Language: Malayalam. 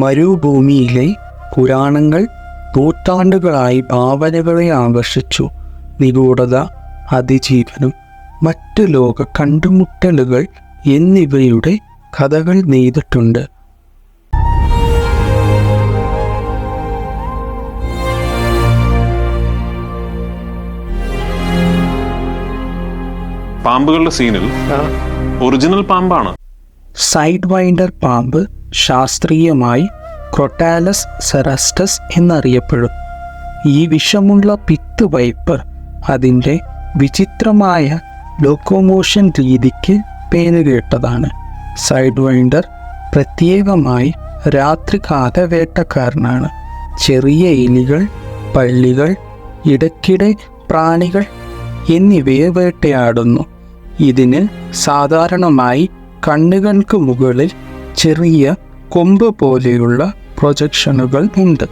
മരുഭൂമിയിലെ പുരാണങ്ങൾ നൂറ്റാണ്ടുകളായി ഭാവനകളെ ആകർഷിച്ചു. നിഗൂഢത, അതിജീവനം, മറ്റു ലോക കണ്ടുമുട്ടലുകൾ എന്നിവയുടെ കഥകൾ നെയ്തിട്ടുണ്ട്. പാമ്പുകളുടെ സീനിൽ ഒറിജിനൽ പാമ്പാണ്. സൈഡ് വൈൻഡർ പാമ്പ് ശാസ്ത്രീയമായി ക്രോട്ടാലസ് സെറസ്റ്റസ് എന്നറിയപ്പെടും. ഈ വിഷമുള്ള പിത്ത് വൈപ്പർ അതിൻ്റെ വിചിത്രമായ ലോക്കോമോഷൻ രീതിക്ക് പേരുകേട്ടതാണ്. സൈഡ് വൈൻഡർ പ്രത്യേകമായി രാത്രി കാലവേട്ടക്കാരനാണ്. ചെറിയ എലികൾ, പല്ലികൾ, ഇടയ്ക്കിടെ പ്രാണികൾ എന്നിവയെ വേട്ടയാടുന്നു. ഇതിന് സാധാരണമായി കണ്ണുകൾക്ക് മുകളിൽ ചെറിയ കൊമ്പ് പോലെയുള്ള പ്രൊജക്ഷനുകൾ ഉണ്ട്.